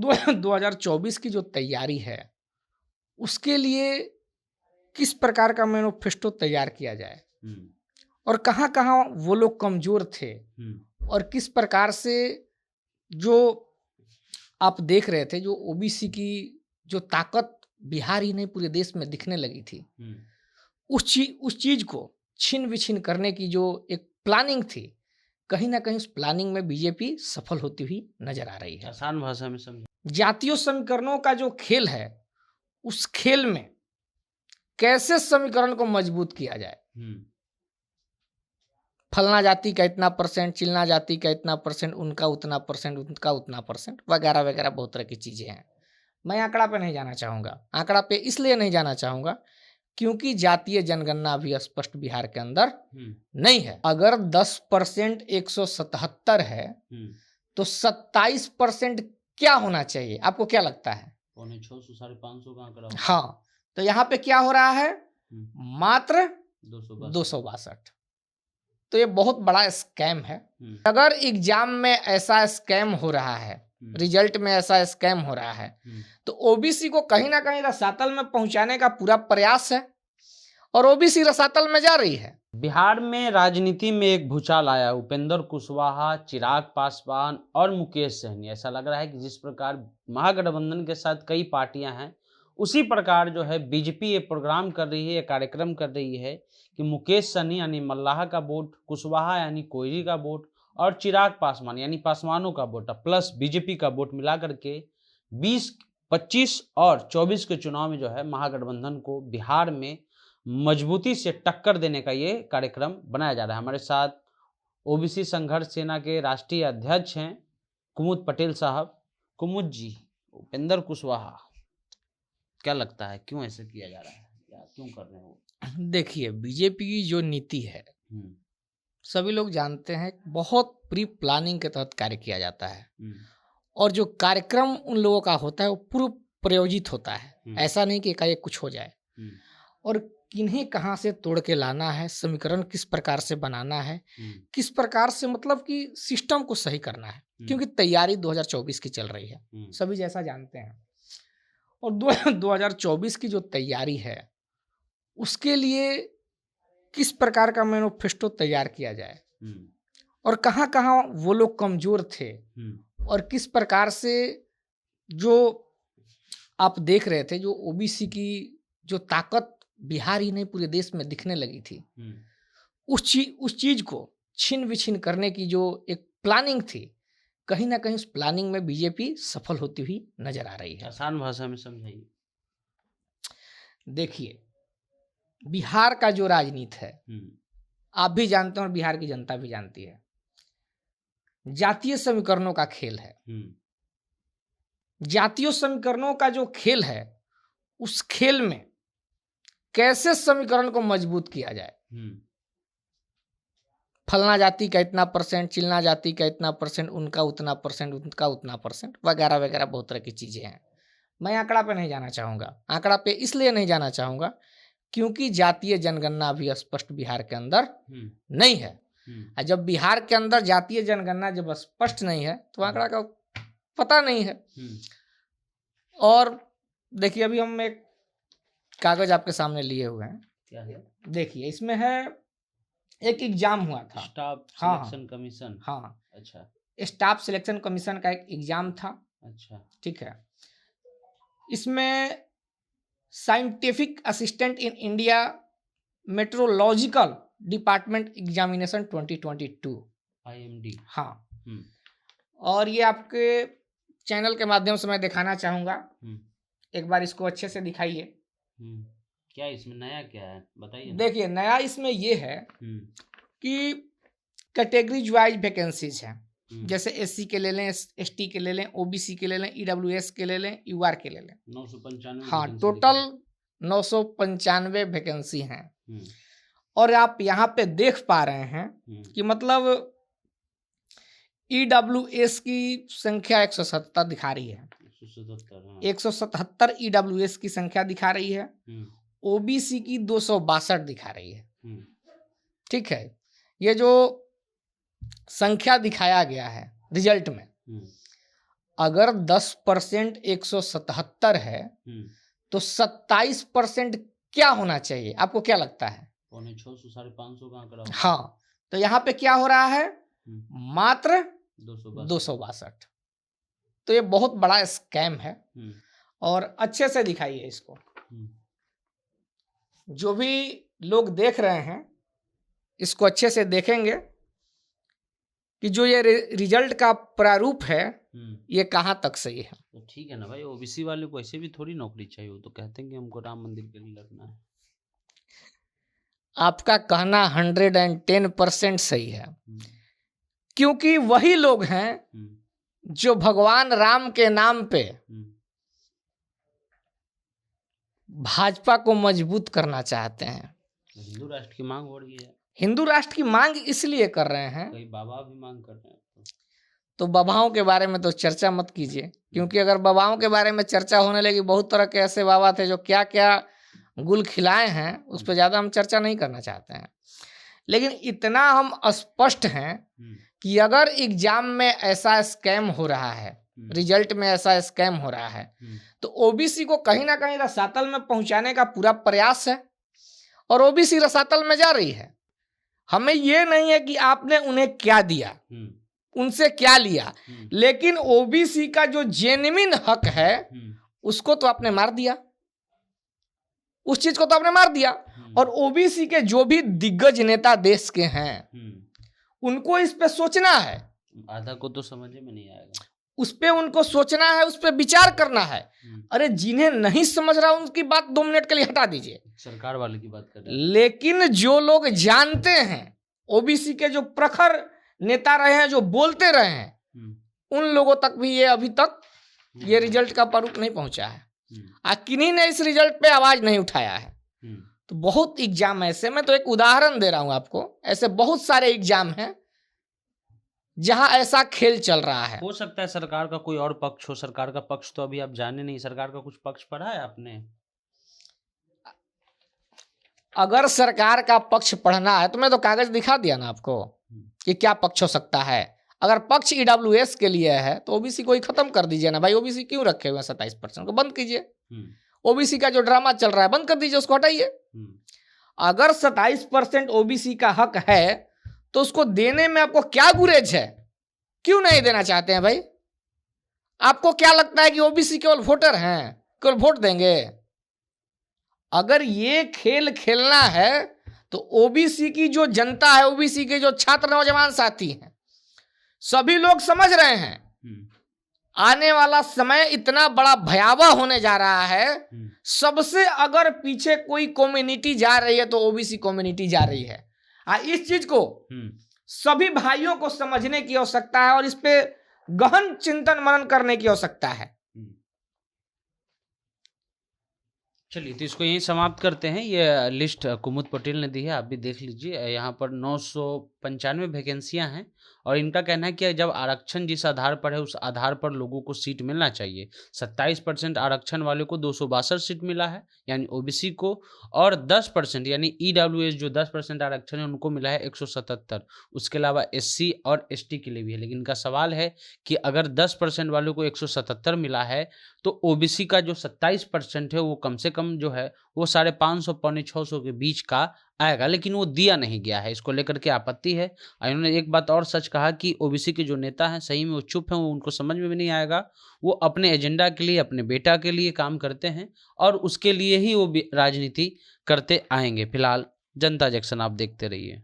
और 2024 की जो तैयारी है उसके लिए किस प्रकार का मैनिफेस्टो तैयार किया जाए और कहाँ-कहाँ वो लोग कमजोर थे और किस प्रकार से जो आप देख रहे थे जो ओबीसी की जो ताकत बिहार ही नहीं पूरे देश में दिखने लगी थी, उस चीज को छीन विछीन करने की जो एक प्लानिंग थी, कहीं ना कहीं उस प्लानिंग में बीजेपी सफल होती हुई नजर आ रही है। आसान भाषा में समझ। जातीय समीकरणों का जो खेल है उस खेल में कैसे समीकरण को मजबूत किया जाए, फलना जाति का इतना परसेंट, चिलना जाति का इतना परसेंट, उनका उतना परसेंट, उनका उतना परसेंट, वगैरह वगैरह बहुत तरह की चीजें हैं। मैं आंकड़ा पे नहीं जाना चाहूंगा। आंकड़ा पे इसलिए नहीं जाना चाहूंगा क्योंकि जातीय जनगणना अभी स्पष्ट बिहार के अंदर नहीं है। अगर 10% 177 है तो 27% क्या होना चाहिए? आपको क्या लगता है? 600 550 का आंकड़ा। हाँ, तो यहाँ पे क्या हो रहा है? मात्र 262। तो ये बहुत बड़ा स्कैम है। अगर एग्जाम में ऐसा स्कैम हो रहा है, रिजल्ट में ऐसा स्कैम हो रहा है, तो ओबीसी को कहीं ना कहीं रसातल में पहुंचाने का पूरा प्रयास है और ओबीसी रसातल में जा रही है। बिहार में राजनीति में एक भूचाल आया। उपेंद्र कुशवाहा, चिराग पासवान और मुकेश सहनी। ऐसा लग रहा है कि जिस प्रकार महागठबंधन के साथ कई पार्टियां हैं, उसी प्रकार जो है बीजेपी ये प्रोग्राम कर रही है, ये कार्यक्रम कर रही है कि मुकेश सहनी यानी मल्लाह का वोट, कुशवाहा यानी कोयरी का वोट और चिराग पासवान यानी पासवानों का वोट प्लस बीजेपी का वोट मिला करके 20, 25 और 24 के चुनाव में जो है महागठबंधन को बिहार में मजबूती से टक्कर देने का ये कार्यक्रम बनाया जा रहा है। हमारे साथ ओबीसी संघर्ष सेना के राष्ट्रीय अध्यक्ष हैं कुमुद पटेल साहब। कुमुद जी, उपेंद्र कुशवाहा, क्या लगता है क्यों ऐसा किया जा रहा है या क्यों कर रहे हो? देखिए, बीजेपी की जो नीति है सभी लोग जानते हैं, बहुत प्री प्लानिंग के तहत कार्य किया जाता है और जो कार्यक्रम उन लोगों का होता है वो पूर्व प्रयोजित होता है। ऐसा नहीं कि एकाएक कुछ हो जाए। और किन्हें कहाँ से तोड़ के लाना है, समीकरण किस प्रकार से बनाना है, किस प्रकार से मतलब कि सिस्टम को सही करना है, क्योंकि तैयारी 2024 की चल रही है, सभी जैसा जानते हैं। और 2024 की जो तैयारी है उसके लिए किस प्रकार का मैनिफेस्टो तैयार किया जाए और कहाँ-कहाँ वो लोग कमजोर थे और किस प्रकार से जो आप देख रहे थे जो ओबीसी की जो ताकत बिहार ही नहीं पूरे देश में दिखने लगी थी, उस चीज को छीन विछीन करने की जो एक प्लानिंग थी, कहीं ना कहीं उस प्लानिंग में बीजेपी सफल होती हुई नजर आ रही है। आसान भाषा में समझाइए। देखिए, बिहार का जो राजनीति है आप भी जानते हैं और बिहार की जनता भी जानती है, जातीय समीकरणों का खेल है। जातीय समीकरणों का जो खेल है उस खेल में कैसे समीकरण को मजबूत किया जाए, फलना जाति का इतना परसेंट, चिलना जाति का इतना परसेंट, उनका उतना परसेंट, उनका उतना परसेंट, वगैरह वगैरह बहुत तरह की चीजें हैं। मैं आंकड़ा पे नहीं जाना चाहूंगा। आंकड़ा पे इसलिए नहीं जाना चाहूंगा क्योंकि जातीय जनगणना अभी स्पष्ट बिहार के अंदर नहीं है। और जब बिहार के अंदर जातीय जनगणना जब स्पष्ट नहीं है तो आंकड़ा का पता नहीं है। और देखिए, अभी हम एक कागज आपके सामने लिए हुए हैं। क्या है? देखिए, इसमें है एक एग्जाम हुआ था, स्टाफ सिलेक्शन कमीशन। हाँ, अच्छा, स्टाफ सिलेक्शन कमीशन का एक एग्जाम था। अच्छा, ठीक है। इसमें scientific assistant in India meteorological department examination 2022 IMD। हाँ, और ये आपके चैनल के माध्यम से मैं दिखाना चाहूंगा। एक बार इसको अच्छे से दिखाइए। क्या इसमें नया क्या है बताइए। देखिए, नया इसमें ये है कि कैटेगरीज वाइज वैकेंसीज हैं। जैसे SC के ले लें, ST के ले लें, OBC के ले लें, EWS के ले लें, UR के ले लें। 995। हाँ, टोटल 995 वैकेंसी हैं। और आप यहाँ पे देख पा रहे हैं कि मतलब EWS की संख्या 177 दिखा रही है। 177 EWS की संख्या दिखा रही है। OBC की 262 दिखा रही है। ठीक है, ये जो संख्या दिखाया गया है रिजल्ट में, अगर 10% 177 है तो 27% क्या होना चाहिए? आपको क्या लगता है? 600 550 का आंकड़ा। हाँ, तो यहाँ पे क्या हो रहा है? मात्र 262। तो ये बहुत बड़ा स्कैम है और अच्छे से दिखाइए इसको। जो भी लोग देख रहे हैं इसको अच्छे से देखेंगे कि जो ये रिजल्ट का प्रारूप है ये कहाँ तक सही है। तो ठीक है ना भाई, ओबीसी वाले को ऐसे भी थोड़ी नौकरी चाहिए, वो तो कहते हैं कि हमको राम मंदिर के लिए लड़ना है। आपका कहना 110% सही है, क्योंकि वही लोग हैं जो भगवान राम के नाम पे भाजपा को मजबूत करना चाहते हैं। हिंदू राष्ट्र की मांग हो रही है। हिंदू राष्ट्र की मांग इसलिए कर रहे हैं, कई बाबा भी मांग कर रहे हैं। तो बाबाओं के बारे में तो चर्चा मत कीजिए, क्योंकि अगर बाबाओं के बारे में चर्चा होने लगी, बहुत तरह के ऐसे बाबा थे जो क्या क्या गुल खिलाए हैं, उस पर ज़्यादा हम चर्चा नहीं करना चाहते हैं। लेकिन इतना हम स्पष्ट हैं कि अगर एग्जाम में ऐसा स्कैम हो रहा है, रिजल्ट में ऐसा स्कैम हो रहा है, तो ओबीसी को कहीं ना कहीं रसातल में पहुंचाने का पूरा प्रयास है और ओबीसी रसातल में जा रही है। हमें ये नहीं है कि आपने उन्हें क्या दिया, उनसे क्या लिया, लेकिन ओबीसी का जो जेन्युइन हक है उसको तो आपने मार दिया, उस चीज को तो आपने मार दिया। और ओबीसी के जो भी दिग्गज नेता देश के हैं उनको इस पे सोचना है। आधा को तो समझ में नहीं आएगा, उस पे उनको सोचना है, उस पे विचार करना है। अरे जिन्हें नहीं समझ रहा उनकी बात 2 मिनट के लिए हटा दीजिए, सरकार वाले की बात कर रहे हैं। लेकिन जो लोग जानते हैं, ओबीसी के जो प्रखर नेता रहे हैं, जो बोलते रहे हैं, उन लोगों तक भी ये अभी तक ये रिजल्ट का प्रारूप नहीं पहुंचा है। किन्हीं ने इस रिजल्ट पे आवाज नहीं उठाया है। तो बहुत एग्जाम ऐसे, मैं तो एक उदाहरण दे रहा हूं आपको, ऐसे बहुत सारे एग्जाम हैं जहां ऐसा खेल चल रहा है। हो सकता है सरकार का कोई और पक्ष हो, सरकार का पक्ष तो अभी आप जाने नहीं, सरकार का कुछ पक्ष पढ़ा है आपने? अगर सरकार का पक्ष पढ़ना है तो मैं तो कागज दिखा दिया ना आपको कि क्या पक्ष हो सकता है। अगर पक्ष ईडब्ल्यूएस के लिए है तो ओबीसी को ही खत्म कर दीजिए ना भाई। ओबीसी क्यों रखे हुए 27% को बंद कीजिए। ओबीसी का जो ड्रामा चल रहा है बंद कर दीजिए, उसको हटाइए। अगर 27% ओबीसी का हक है तो उसको देने में आपको क्या गुरेज है? क्यों नहीं देना चाहते हैं भाई? आपको क्या लगता है कि ओबीसी केवल वोटर हैं, केवल वोट देंगे? अगर ये खेल खेलना है तो ओबीसी की जो जनता है, ओबीसी के जो छात्र नौजवान साथी हैं, सभी लोग समझ रहे हैं आने वाला समय इतना बड़ा भयावह होने जा रहा है। सबसे अगर पीछे कोई कम्युनिटी जा रही है तो ओबीसी कम्युनिटी जा रही है। इस चीज को सभी भाइयों को समझने की आवश्यकता है और इस पे गहन चिंतन मनन करने की आवश्यकता है। चलिए, तो इसको यहीं समाप्त करते हैं। ये लिस्ट कुमुद पटेल ने दी है, आप भी देख लीजिए। यहाँ पर 995 वैकेंसियाँ हैं और इनका कहना है कि जब आरक्षण जिस आधार पर है उस आधार पर लोगों को सीट मिलना चाहिए। 27% आरक्षण वाले को 262 सीट मिला है यानी ओबीसी को, और 10% यानी ईडब्ल्यूएस जो 10% आरक्षण है उनको मिला है 177। उसके अलावा एससी और एसटी के लिए भी है। लेकिन इनका सवाल है कि अगर 10% वालों को 177 मिला है तो ओबीसी का जो 27% है वो कम से कम जो है वो 550 पौने 600 के बीच का आएगा, लेकिन वो दिया नहीं गया है। इसको लेकर के आपत्ति है। इन्होंने एक बात और सच कहा कि ओबीसी के जो नेता हैं सही में वो चुप हैं, वो उनको समझ में भी नहीं आएगा। वो अपने एजेंडा के लिए, अपने बेटा के लिए काम करते हैं और उसके लिए ही वो राजनीति करते आएंगे। फिलहाल जनता जंक्शन आप देखते रहिए।